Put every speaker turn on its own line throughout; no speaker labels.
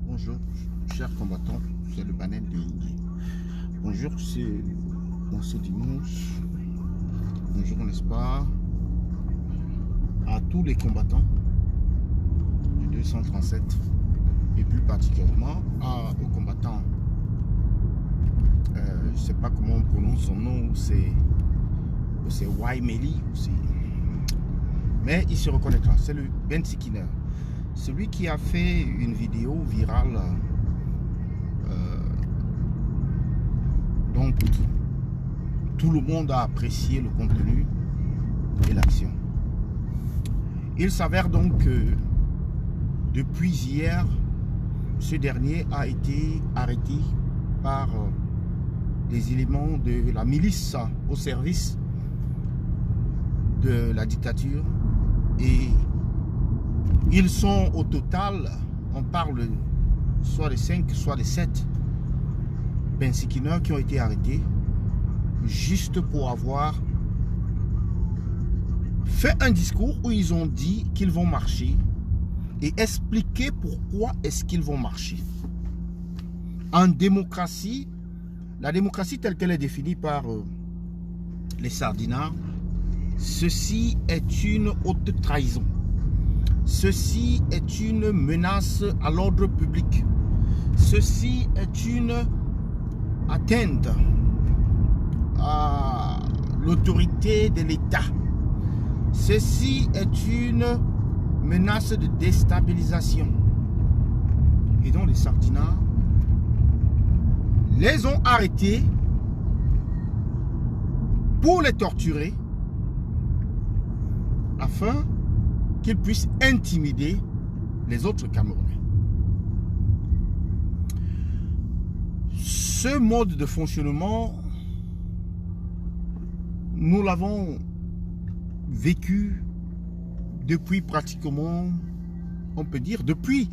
bonjour, chers combattants, c'est le panel de Indy. Bonjour, c'est ce dimanche. Bonjour, n'est-ce pas, à tous les combattants du 237 et plus particulièrement aux combattants. Je ne sais pas comment on prononce son nom, ou c'est Waimeli, mais il se reconnaîtra. C'est le Bensikiner. Celui qui a fait une vidéo virale dont tout le monde a apprécié le contenu et l'action. Il s'avère donc que depuis hier, ce dernier a été arrêté par des éléments de la milice au service de la dictature, et ils sont au total, on parle soit de 5, soit de 7 Bensikineurs qui ont été arrêtés juste pour avoir fait un discours où ils ont dit qu'ils vont marcher et expliquer pourquoi est-ce qu'ils vont marcher. En démocratie, la démocratie telle qu'elle est définie par les sardinards, ceci est une haute trahison. Ceci est une menace à l'ordre public. Ceci est une atteinte à l'autorité de l'État. Ceci est une menace de déstabilisation. Et donc les sardinards les ont arrêtés pour les torturer afin qu'ils puissent intimider les autres Camerounais. Ce mode de fonctionnement, nous l'avons vécu depuis pratiquement, on peut dire, depuis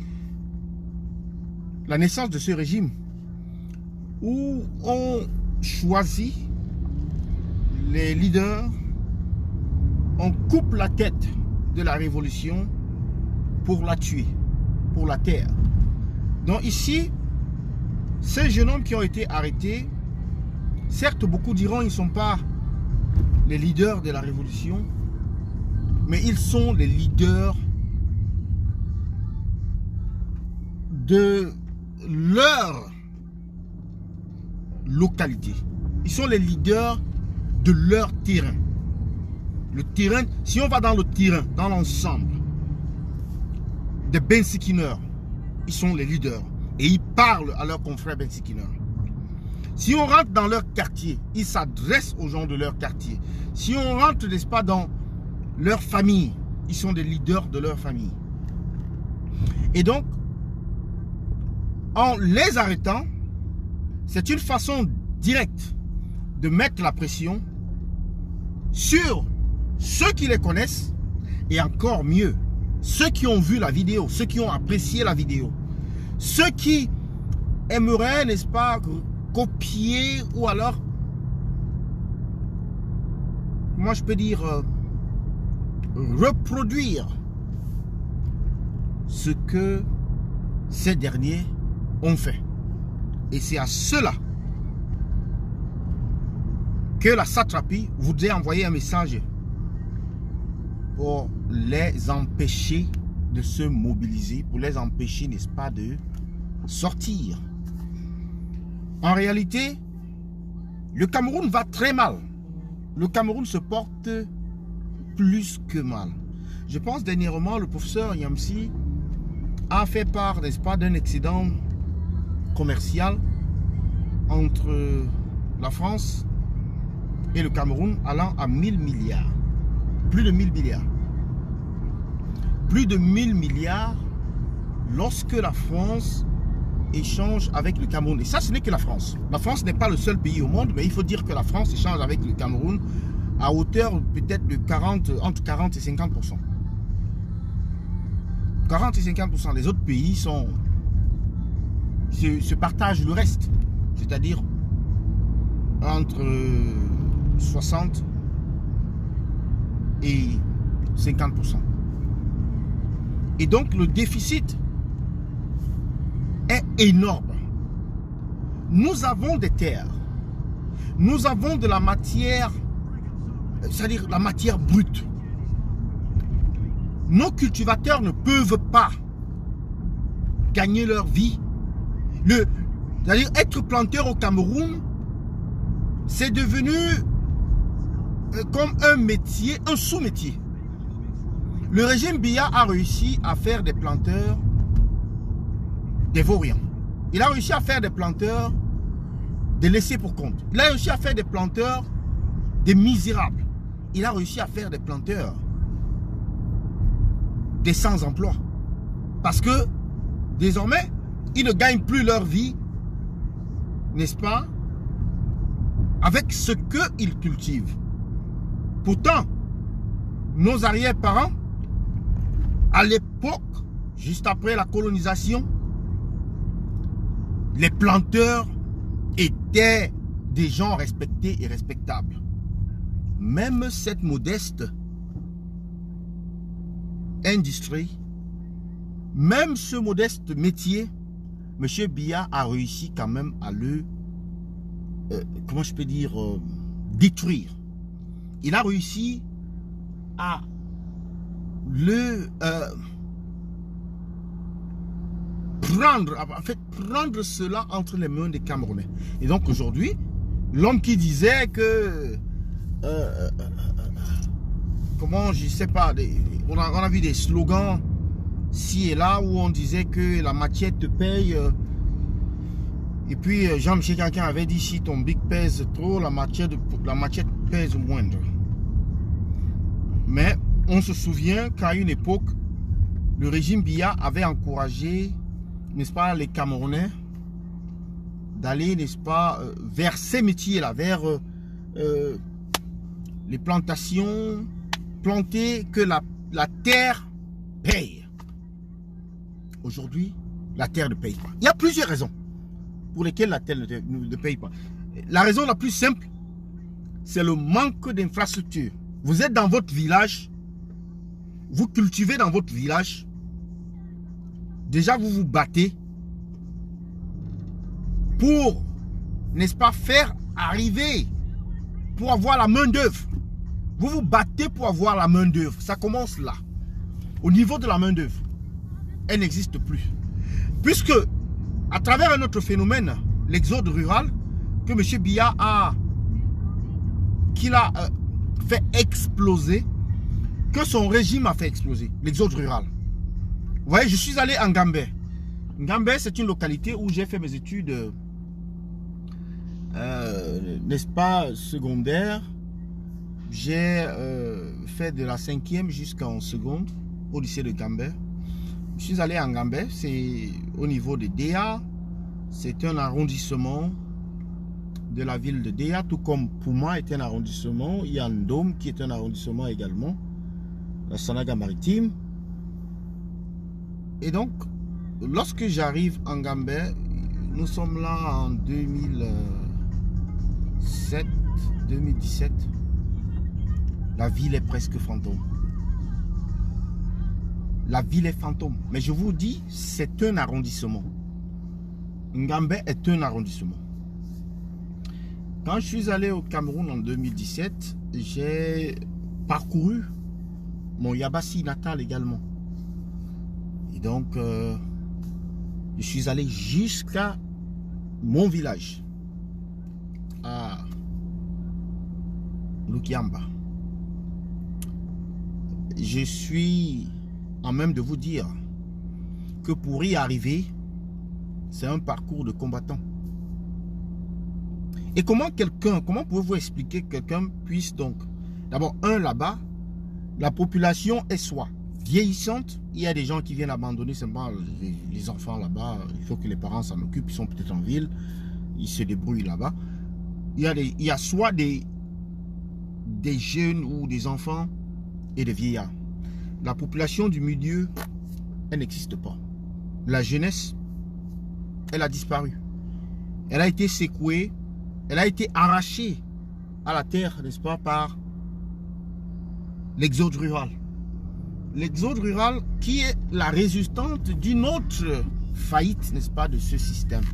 la naissance de ce régime, où on choisit les leaders, on coupe la tête de la révolution pour la tuer, pour la taire. Donc ici, ces jeunes hommes qui ont été arrêtés, certes beaucoup diront qu'ils ne sont pas les leaders de la révolution, mais ils sont les leaders de leur localité. Ils sont les leaders de leur terrain. Le terrain, si on va dans le terrain, dans l'ensemble des Bensikineurs, ils sont les leaders et ils parlent à leurs confrères Bensikineurs. Si on rentre dans leur quartier, ils s'adressent aux gens de leur quartier. Si on rentre, n'est-ce pas, dans leur famille, ils sont des leaders de leur famille. Et donc, en les arrêtant, c'est une façon directe de mettre la pression sur ceux qui les connaissent, et encore mieux, ceux qui ont vu la vidéo, ceux qui ont apprécié la vidéo, ceux qui aimeraient, n'est-ce pas, copier ou alors, moi je peux dire, reproduire ce que ces derniers ont fait. Et c'est à cela que la satrapie voudrait envoyer un message pour les empêcher de se mobiliser, pour les empêcher, n'est-ce pas, de sortir. En réalité, le Cameroun va très mal. Le Cameroun se porte plus que mal. Je pense dernièrement, le professeur Yamsi a fait part, n'est-ce pas, d'un excédent commercial entre la France et le Cameroun allant à 1000 milliards. Plus de 1000 milliards. Plus de 1000 milliards lorsque la France échange avec le Cameroun. Et ça, ce n'est que la France. La France n'est pas le seul pays au monde, mais il faut dire que la France échange avec le Cameroun à hauteur peut-être de entre 40 et 50%. 40 et 50%. Les autres pays se partagent le reste. C'est-à-dire entre 60 et 50%. Et donc le déficit énorme. Nous avons des terres. Nous avons de la matière, c'est-à-dire la matière brute. Nos cultivateurs ne peuvent pas gagner leur vie. C'est-à-dire être planteur au Cameroun, c'est devenu comme un métier, un sous-métier. Le régime Biya a réussi à faire des planteurs des vauriens. Il a réussi à faire des planteurs des laissés pour compte. Il a réussi à faire des planteurs des misérables. Il a réussi à faire des planteurs des sans-emploi. Parce que désormais, ils ne gagnent plus leur vie, n'est-ce pas, avec ce qu'ils cultivent. Pourtant, nos arrière-parents, à l'époque, juste après la colonisation, les planteurs étaient des gens respectés et respectables. Même cette modeste industrie, même ce modeste métier, M. Biya a réussi quand même à le, comment je peux dire, détruire. Il a réussi à le prendre cela entre les mains des Camerounais. Et donc aujourd'hui, l'homme qui disait que comment, je sais pas, on a vu des slogans ci et là où on disait que la machette te paye, et puis Jean-Michel quelqu'un avait dit si ton bic pèse trop, la machette pèse moindre. Mais on se souvient qu'à une époque, le régime Biya avait encouragé, n'est-ce pas, les Camerounais d'aller, n'est-ce pas, vers ces métiers-là, vers les plantations, planter, que la terre paye. Aujourd'hui, la terre ne paye pas. Il y a plusieurs raisons pour lesquelles la terre ne paye pas. La raison la plus simple, c'est le manque d'infrastructures. Vous êtes dans votre village, vous cultivez dans votre village, déjà vous vous battez pour, n'est-ce pas, faire arriver, pour avoir la main d'œuvre. Vous vous battez pour avoir la main d'œuvre. Ça commence là. Au niveau de la main d'œuvre, elle n'existe plus. Puisque, à travers un autre phénomène, l'exode rural, que M. Biya a fait exploser, que son régime a fait exploser, l'exode rural. Vous voyez, je suis allé en Gambé. Gambé, c'est une localité où j'ai fait mes études, n'est-ce pas, secondaires. J'ai fait de la 5e jusqu'en seconde au lycée de Gambé. Je suis allé en Gambé, c'est au niveau de Déa. C'est un arrondissement de la ville de Déa, tout comme Pouma est un arrondissement. Il y a Ndom qui est un arrondissement également, la Sanaga maritime. Et donc, lorsque j'arrive en Gambé, nous sommes là en 2017. La ville est presque fantôme. La ville est fantôme. Mais je vous dis, c'est un arrondissement. Ngambé est un arrondissement. Quand je suis allé au Cameroun en 2017, j'ai parcouru mon Yabassi natal également. Et donc, je suis allé jusqu'à mon village, à Lukiamba. Je suis en même de vous dire que pour y arriver, c'est un parcours de combattant. Et comment pouvez-vous expliquer que quelqu'un puisse donc, d'abord, là-bas, la population est soit vieillissante, il y a des gens qui viennent abandonner simplement les enfants là-bas, il faut que les parents s'en occupent, ils sont peut-être en ville, ils se débrouillent là-bas. Il y a soit des jeunes ou des enfants et des vieillards. La population du milieu, elle n'existe pas. La jeunesse, elle a disparu. Elle a été secouée, elle a été arrachée à la terre, n'est-ce pas, par l'exode rural. L'exode rural qui est la résultante d'une autre faillite, n'est-ce pas, de ce système.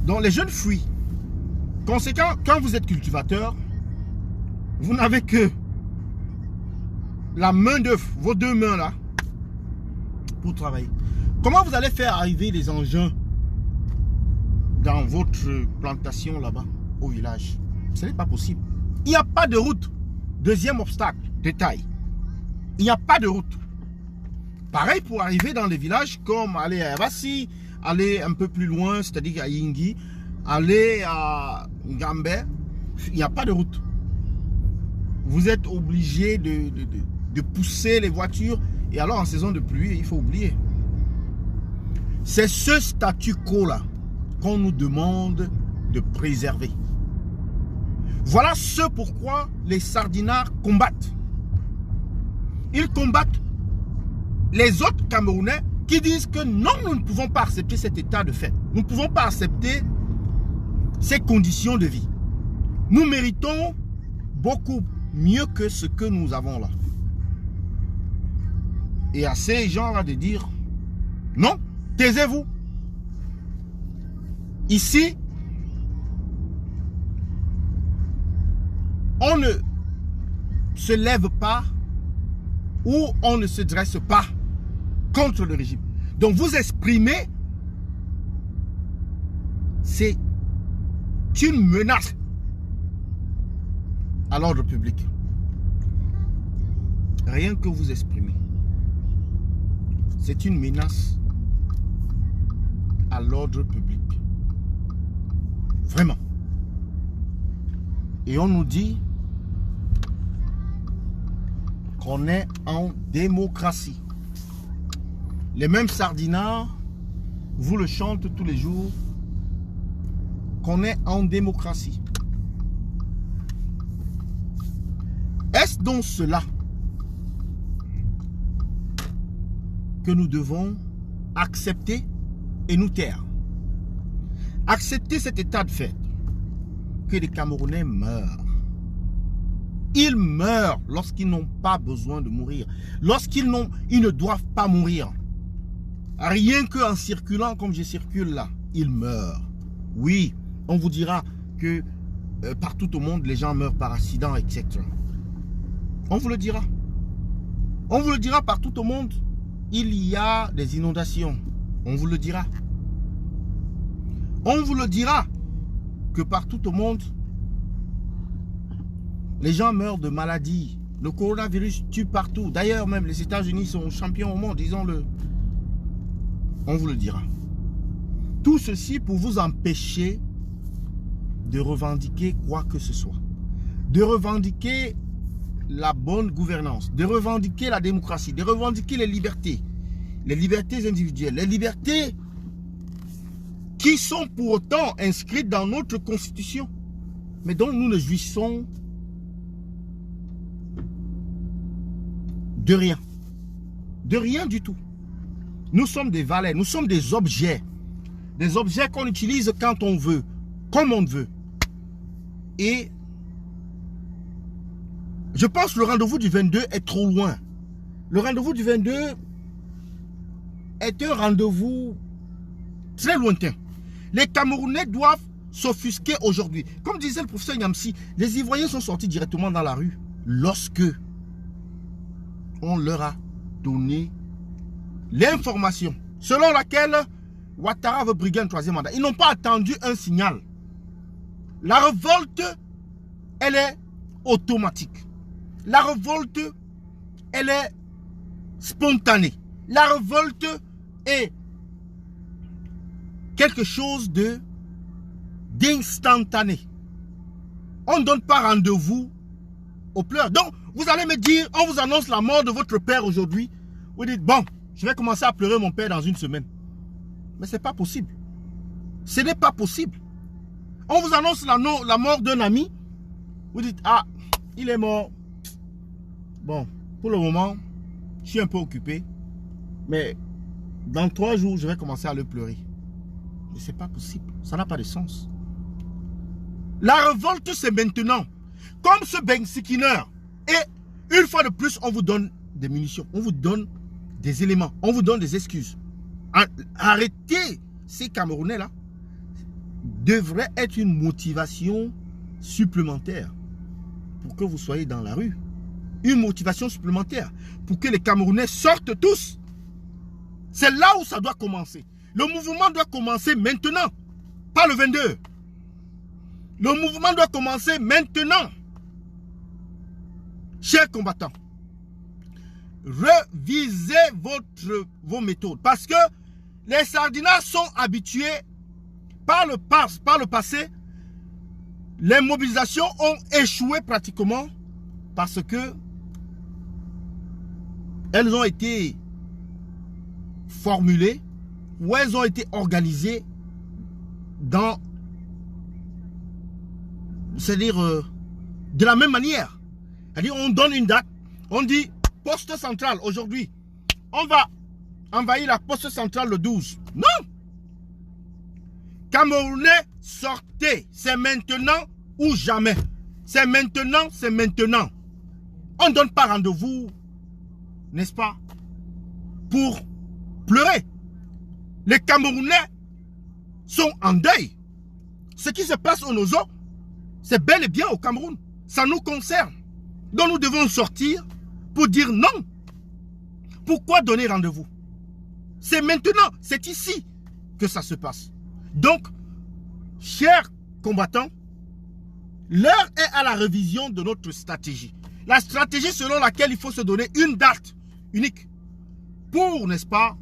Donc les jeunes fuient. Conséquent, quand vous êtes cultivateur, vous n'avez que la main d'œuvre, vos deux mains là, pour travailler. Comment vous allez faire arriver les engins dans votre plantation là-bas, au village? Ce n'est pas possible. Il n'y a pas de route. Deuxième obstacle de taille. Il n'y a pas de route. Pareil pour arriver dans les villages comme aller à Bassi, aller un peu plus loin, c'est-à-dire à Yingui, aller à Ngambé, il n'y a pas de route. Vous êtes obligé de pousser les voitures. Et alors en saison de pluie, il faut oublier. C'est ce statu quo là qu'on nous demande de préserver. Voilà ce pourquoi les sardinards combattent. Ils combattent les autres Camerounais qui disent que non, nous ne pouvons pas accepter cet état de fait. Nous ne pouvons pas accepter ces conditions de vie. Nous méritons beaucoup mieux que ce que nous avons là. Et à ces gens-là de dire non, taisez-vous. Ici, on ne se lève pas ou on ne se dresse pas contre le régime. Donc vous exprimez, c'est une menace à l'ordre public. Rien que vous exprimez, c'est une menace à l'ordre public. Vraiment. Et on nous dit qu'on est en démocratie. Les mêmes sardinards vous le chantent tous les jours, qu'on est en démocratie. Est-ce donc cela que nous devons accepter et nous taire? Accepter cet état de fait que les Camerounais meurent. Ils meurent lorsqu'ils n'ont pas besoin de mourir. Lorsqu'ils ne doivent pas mourir. Rien qu'en circulant comme je circule là, ils meurent. Oui, on vous dira que partout au monde, les gens meurent par accident, etc. On vous le dira. On vous le dira partout au monde. Il y a des inondations. On vous le dira. On vous le dira que partout au monde, les gens meurent de maladies. Le coronavirus tue partout. D'ailleurs, même les États-Unis sont champions au monde, disons-le. On vous le dira. Tout ceci pour vous empêcher de revendiquer quoi que ce soit. De revendiquer la bonne gouvernance. De revendiquer la démocratie. De revendiquer les libertés. Les libertés individuelles. Les libertés qui sont pour autant inscrites dans notre constitution. Mais dont nous ne jouissons de rien. De rien du tout. Nous sommes des valets, nous sommes des objets. Des objets qu'on utilise quand on veut, comme on veut. Et je pense que le rendez-vous du 22 est trop loin. Le rendez-vous du 22 est un rendez-vous très lointain. Les Camerounais doivent s'offusquer aujourd'hui. Comme disait le professeur Nyamsi, les Ivoiriens sont sortis directement dans la rue lorsque on leur a donné l'information selon laquelle Ouattara veut briguer un troisième mandat. Ils n'ont pas attendu un signal. La révolte, elle est automatique. La révolte, elle est spontanée. La révolte est quelque chose d'instantané. On ne donne pas rendez-vous aux pleurs. Donc, vous allez me dire, on vous annonce la mort de votre père aujourd'hui. Vous dites, bon, je vais commencer à pleurer mon père dans une semaine. Mais ce n'est pas possible. Ce n'est pas possible. On vous annonce la mort d'un ami. Vous dites, ah, il est mort. Bon, pour le moment, je suis un peu occupé. Mais dans 3 jours, je vais commencer à le pleurer. Mais ce n'est pas possible. Ça n'a pas de sens. La révolte, c'est maintenant. Comme ce Ben Sikiner. Et une fois de plus, on vous donne des munitions. On vous donne des éléments. On vous donne des excuses. Arrêter ces Camerounais-là devrait être une motivation supplémentaire pour que vous soyez dans la rue. Une motivation supplémentaire pour que les Camerounais sortent tous. C'est là où ça doit commencer. Le mouvement doit commencer maintenant, pas le 22. Le mouvement doit commencer maintenant. Chers combattants, revisez vos méthodes. Parce que les sardinats sont habitués par le passé. Les mobilisations ont échoué pratiquement parce que elles ont été formulées ou elles ont été organisées dans, c'est-à-dire de la même manière. C'est-à-dire on donne une date, on dit poste central aujourd'hui, on va envahir la poste centrale le 12. Non! Camerounais, sortez, c'est maintenant ou jamais. C'est maintenant, c'est maintenant. On ne donne pas rendez-vous, n'est-ce pas, pour pleurer. Les Camerounais sont en deuil. Ce qui se passe au Nozo, c'est bel et bien au Cameroun. Ça nous concerne. Donc nous devons sortir pour dire non. Pourquoi donner rendez-vous? C'est maintenant, c'est ici que ça se passe. Donc, chers combattants, l'heure est à la révision de notre stratégie. La stratégie selon laquelle il faut se donner une date unique pour, n'est-ce pas,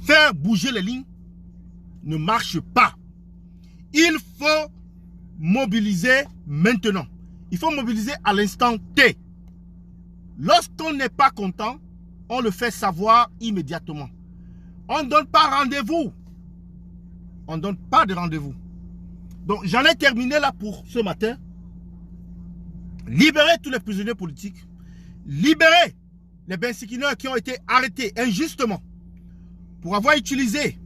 faire bouger les lignes ne marche pas. Il faut mobiliser maintenant. Il faut mobiliser à l'instant T. Lorsqu'on n'est pas content, on le fait savoir immédiatement. On ne donne pas rendez-vous. On ne donne pas de rendez-vous. Donc, j'en ai terminé là pour ce matin. Libérez tous les prisonniers politiques. Libérez les bensikineurs qui ont été arrêtés injustement pour avoir utilisé,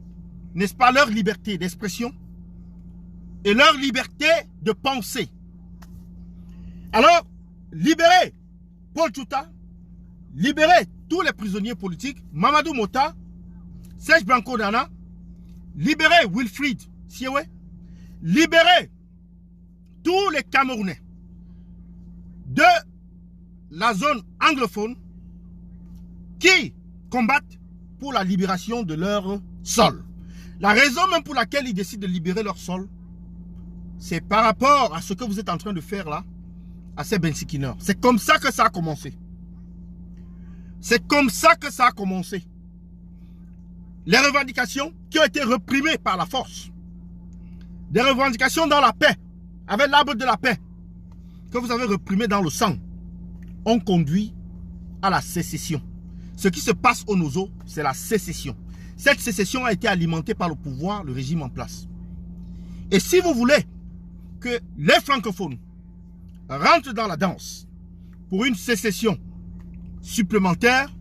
n'est-ce pas, leur liberté d'expression et leur liberté de penser. Alors, libérez Paul Tchouta, libérez tous les prisonniers politiques, Mamadou Mota, Serge Blanco Dana, libérez Wilfried Siewe, libérez tous les Camerounais de la zone anglophone qui combattent pour la libération de leur sol. La raison même pour laquelle ils décident de libérer leur sol, c'est par rapport à ce que vous êtes en train de faire là, à ces bensikineurs. C'est comme ça que ça a commencé. C'est comme ça que ça a commencé. Les revendications qui ont été reprimées par la force. Des revendications dans la paix, avec l'arbre de la paix, que vous avez reprimé dans le sang, ont conduit à la sécession. Ce qui se passe au Nozo, c'est la sécession. Cette sécession a été alimentée par le pouvoir, le régime en place. Et si vous voulez que les francophones rentrent dans la danse pour une sécession supplémentaire,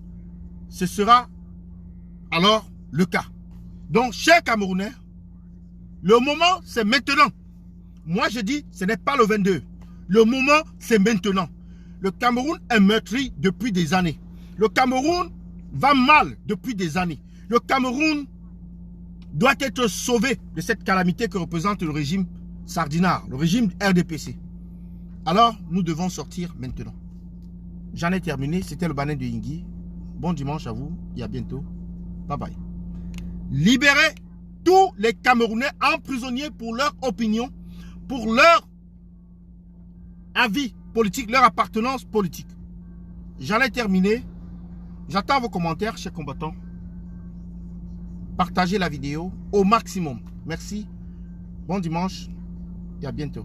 ce sera alors le cas. Donc, chers Camerounais, le moment, c'est maintenant. Moi, je dis, ce n'est pas le 22. Le moment, c'est maintenant. Le Cameroun est meurtri depuis des années. Le Cameroun va mal depuis des années. Le Cameroun doit être sauvé de cette calamité que représente le régime sardinard, le régime RDPC. Alors, nous devons sortir maintenant. J'en ai terminé. C'était le Banin de Yingui. Bon dimanche à vous et à bientôt. Bye bye. Libérez tous les Camerounais emprisonnés pour leur opinion, pour leur avis politique, leur appartenance politique. J'en ai terminé. J'attends vos commentaires, chers combattants. Partagez la vidéo au maximum. Merci. Bon dimanche et à bientôt.